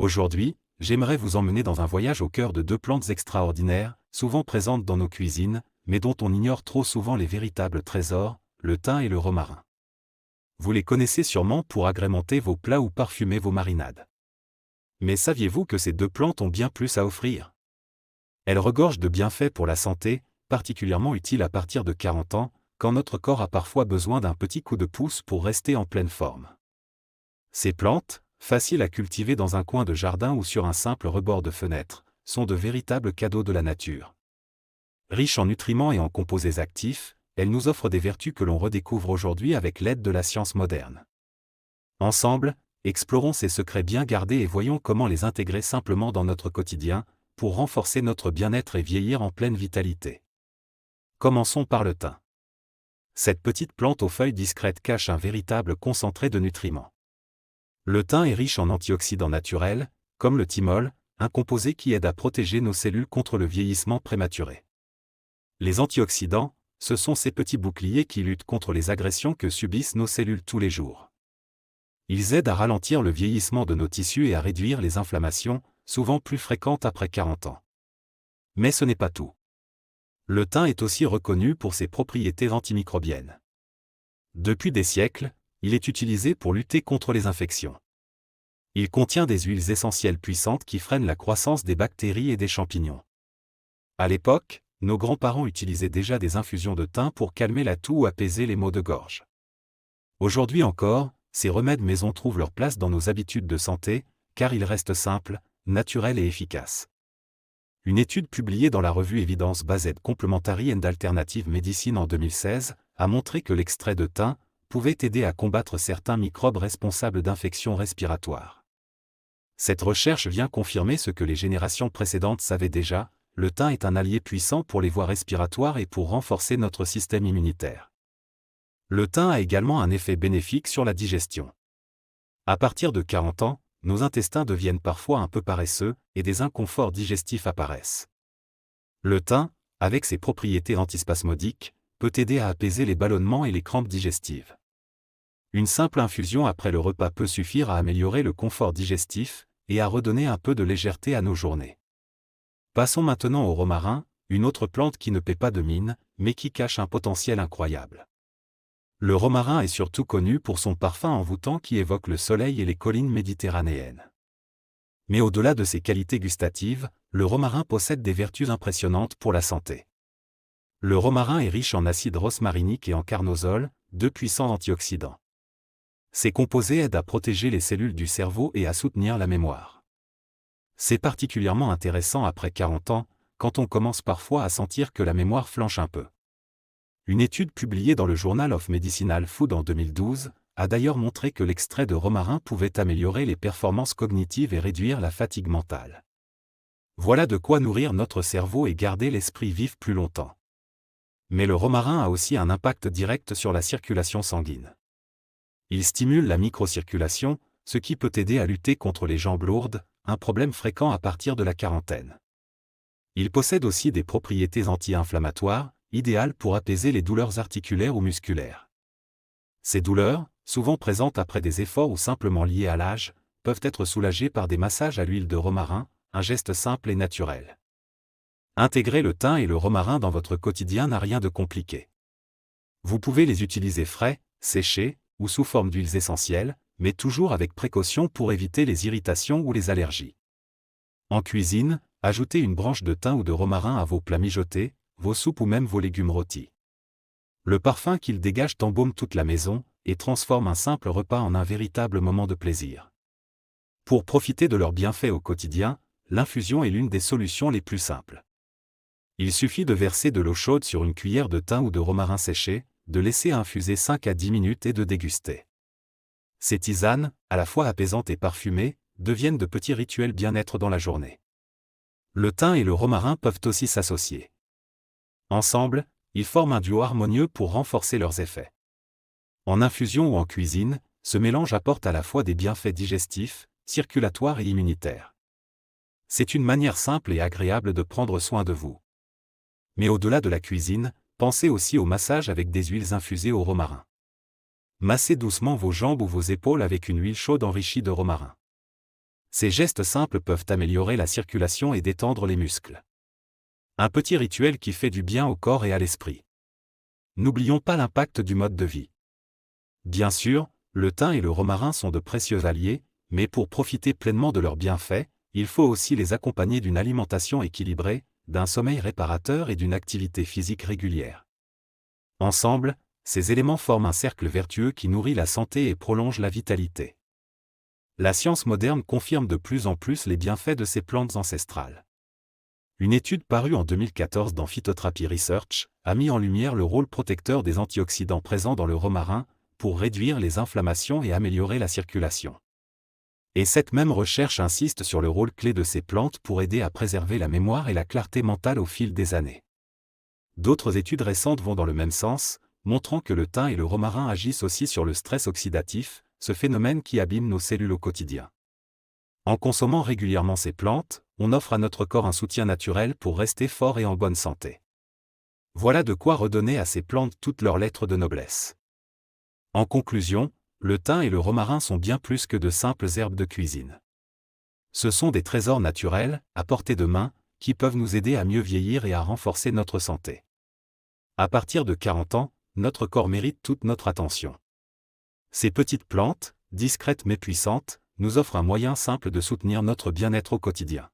Aujourd'hui, j'aimerais vous emmener dans un voyage au cœur de deux plantes extraordinaires, souvent présentes dans nos cuisines, mais dont on ignore trop souvent les véritables trésors, le thym et le romarin. Vous les connaissez sûrement pour agrémenter vos plats ou parfumer vos marinades. Mais saviez-vous que ces deux plantes ont bien plus à offrir? Elles regorgent de bienfaits pour la santé, particulièrement utiles à partir de 40 ans, quand notre corps a parfois besoin d'un petit coup de pouce pour rester en pleine forme. Ces plantes, faciles à cultiver dans un coin de jardin ou sur un simple rebord de fenêtre, sont de véritables cadeaux de la nature. Riches en nutriments et en composés actifs, elles nous offrent des vertus que l'on redécouvre aujourd'hui avec l'aide de la science moderne. Ensemble, explorons ces secrets bien gardés et voyons comment les intégrer simplement dans notre quotidien, pour renforcer notre bien-être et vieillir en pleine vitalité. Commençons par le thym. Cette petite plante aux feuilles discrètes cache un véritable concentré de nutriments. Le thym est riche en antioxydants naturels, comme le thymol, un composé qui aide à protéger nos cellules contre le vieillissement prématuré. Les antioxydants, ce sont ces petits boucliers qui luttent contre les agressions que subissent nos cellules tous les jours. Ils aident à ralentir le vieillissement de nos tissus et à réduire les inflammations, souvent plus fréquentes après 40 ans. Mais ce n'est pas tout. Le thym est aussi reconnu pour ses propriétés antimicrobiennes. Depuis des siècles, il est utilisé pour lutter contre les infections. Il contient des huiles essentielles puissantes qui freinent la croissance des bactéries et des champignons. À l'époque, nos grands-parents utilisaient déjà des infusions de thym pour calmer la toux ou apaiser les maux de gorge. Aujourd'hui encore, ces remèdes maison trouvent leur place dans nos habitudes de santé, car ils restent simples, naturels et efficaces. Une étude publiée dans la revue Evidence-Based Complementary and Alternative Medicine en 2016 a montré que l'extrait de thym pouvait aider à combattre certains microbes responsables d'infections respiratoires. Cette recherche vient confirmer ce que les générations précédentes savaient déjà, le thym est un allié puissant pour les voies respiratoires et pour renforcer notre système immunitaire. Le thym a également un effet bénéfique sur la digestion. À partir de 40 ans, nos intestins deviennent parfois un peu paresseux, et des inconforts digestifs apparaissent. Le thym, avec ses propriétés antispasmodiques, peut aider à apaiser les ballonnements et les crampes digestives. Une simple infusion après le repas peut suffire à améliorer le confort digestif, et à redonner un peu de légèreté à nos journées. Passons maintenant au romarin, une autre plante qui ne paie pas de mine, mais qui cache un potentiel incroyable. Le romarin est surtout connu pour son parfum envoûtant qui évoque le soleil et les collines méditerranéennes. Mais au-delà de ses qualités gustatives, le romarin possède des vertus impressionnantes pour la santé. Le romarin est riche en acide rosmarinique et en carnosol, deux puissants antioxydants. Ces composés aident à protéger les cellules du cerveau et à soutenir la mémoire. C'est particulièrement intéressant après 40 ans, quand on commence parfois à sentir que la mémoire flanche un peu. Une étude publiée dans le Journal of Medicinal Food en 2012 a d'ailleurs montré que l'extrait de romarin pouvait améliorer les performances cognitives et réduire la fatigue mentale. Voilà de quoi nourrir notre cerveau et garder l'esprit vif plus longtemps. Mais le romarin a aussi un impact direct sur la circulation sanguine. Il stimule la microcirculation, ce qui peut aider à lutter contre les jambes lourdes, un problème fréquent à partir de la quarantaine. Il possède aussi des propriétés anti-inflammatoires, idéales pour apaiser les douleurs articulaires ou musculaires. Ces douleurs, souvent présentes après des efforts ou simplement liées à l'âge, peuvent être soulagées par des massages à l'huile de romarin, un geste simple et naturel. Intégrer le thym et le romarin dans votre quotidien n'a rien de compliqué. Vous pouvez les utiliser frais, séchés, ou sous forme d'huiles essentielles, mais toujours avec précaution pour éviter les irritations ou les allergies. En cuisine, ajoutez une branche de thym ou de romarin à vos plats mijotés, vos soupes ou même vos légumes rôtis. Le parfum qu'ils dégagent embaume toute la maison, et transforme un simple repas en un véritable moment de plaisir. Pour profiter de leurs bienfaits au quotidien, l'infusion est l'une des solutions les plus simples. Il suffit de verser de l'eau chaude sur une cuillère de thym ou de romarin séché, de laisser infuser 5 à 10 minutes et de déguster. Ces tisanes, à la fois apaisantes et parfumées, deviennent de petits rituels bien-être dans la journée. Le thym et le romarin peuvent aussi s'associer. Ensemble, ils forment un duo harmonieux pour renforcer leurs effets. En infusion ou en cuisine, ce mélange apporte à la fois des bienfaits digestifs, circulatoires et immunitaires. C'est une manière simple et agréable de prendre soin de vous. Mais au-delà de la cuisine, pensez aussi au massage avec des huiles infusées au romarin. Massez doucement vos jambes ou vos épaules avec une huile chaude enrichie de romarin. Ces gestes simples peuvent améliorer la circulation et détendre les muscles. Un petit rituel qui fait du bien au corps et à l'esprit. N'oublions pas l'impact du mode de vie. Bien sûr, le thym et le romarin sont de précieux alliés, mais pour profiter pleinement de leurs bienfaits, il faut aussi les accompagner d'une alimentation équilibrée, d'un sommeil réparateur et d'une activité physique régulière. Ensemble, ces éléments forment un cercle vertueux qui nourrit la santé et prolonge la vitalité. La science moderne confirme de plus en plus les bienfaits de ces plantes ancestrales. Une étude parue en 2014 dans Phytotherapy Research a mis en lumière le rôle protecteur des antioxydants présents dans le romarin pour réduire les inflammations et améliorer la circulation. Et cette même recherche insiste sur le rôle clé de ces plantes pour aider à préserver la mémoire et la clarté mentale au fil des années. D'autres études récentes vont dans le même sens, montrant que le thym et le romarin agissent aussi sur le stress oxydatif, ce phénomène qui abîme nos cellules au quotidien. En consommant régulièrement ces plantes, on offre à notre corps un soutien naturel pour rester fort et en bonne santé. Voilà de quoi redonner à ces plantes toutes leurs lettres de noblesse. En conclusion, le thym et le romarin sont bien plus que de simples herbes de cuisine. Ce sont des trésors naturels, à portée de main, qui peuvent nous aider à mieux vieillir et à renforcer notre santé. À partir de 40 ans, notre corps mérite toute notre attention. Ces petites plantes, discrètes mais puissantes, nous offrent un moyen simple de soutenir notre bien-être au quotidien.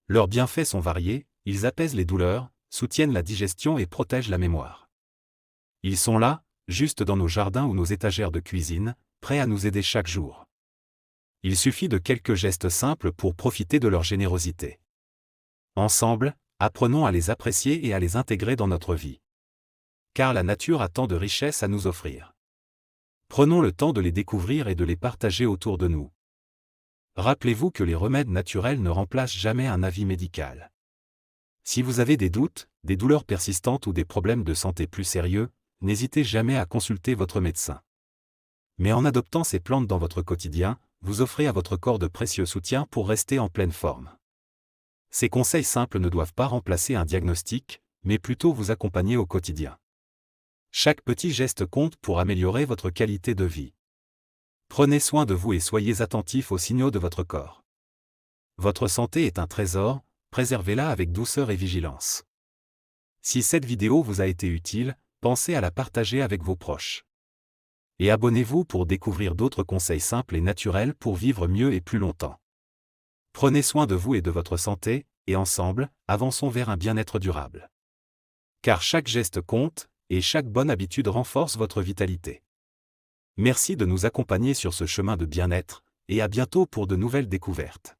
Leurs bienfaits sont variés, ils apaisent les douleurs, soutiennent la digestion et protègent la mémoire. Ils sont là, juste dans nos jardins ou nos étagères de cuisine, prêts à nous aider chaque jour. Il suffit de quelques gestes simples pour profiter de leur générosité. Ensemble, apprenons à les apprécier et à les intégrer dans notre vie. Car la nature a tant de richesses à nous offrir. Prenons le temps de les découvrir et de les partager autour de nous. Rappelez-vous que les remèdes naturels ne remplacent jamais un avis médical. Si vous avez des doutes, des douleurs persistantes ou des problèmes de santé plus sérieux, n'hésitez jamais à consulter votre médecin. Mais en adoptant ces plantes dans votre quotidien, vous offrez à votre corps de précieux soutiens pour rester en pleine forme. Ces conseils simples ne doivent pas remplacer un diagnostic, mais plutôt vous accompagner au quotidien. Chaque petit geste compte pour améliorer votre qualité de vie. Prenez soin de vous et soyez attentifs aux signaux de votre corps. Votre santé est un trésor, préservez-la avec douceur et vigilance. Si cette vidéo vous a été utile, pensez à la partager avec vos proches. Et abonnez-vous pour découvrir d'autres conseils simples et naturels pour vivre mieux et plus longtemps. Prenez soin de vous et de votre santé, et ensemble, avançons vers un bien-être durable. Car chaque geste compte, et chaque bonne habitude renforce votre vitalité. Merci de nous accompagner sur ce chemin de bien-être, et à bientôt pour de nouvelles découvertes.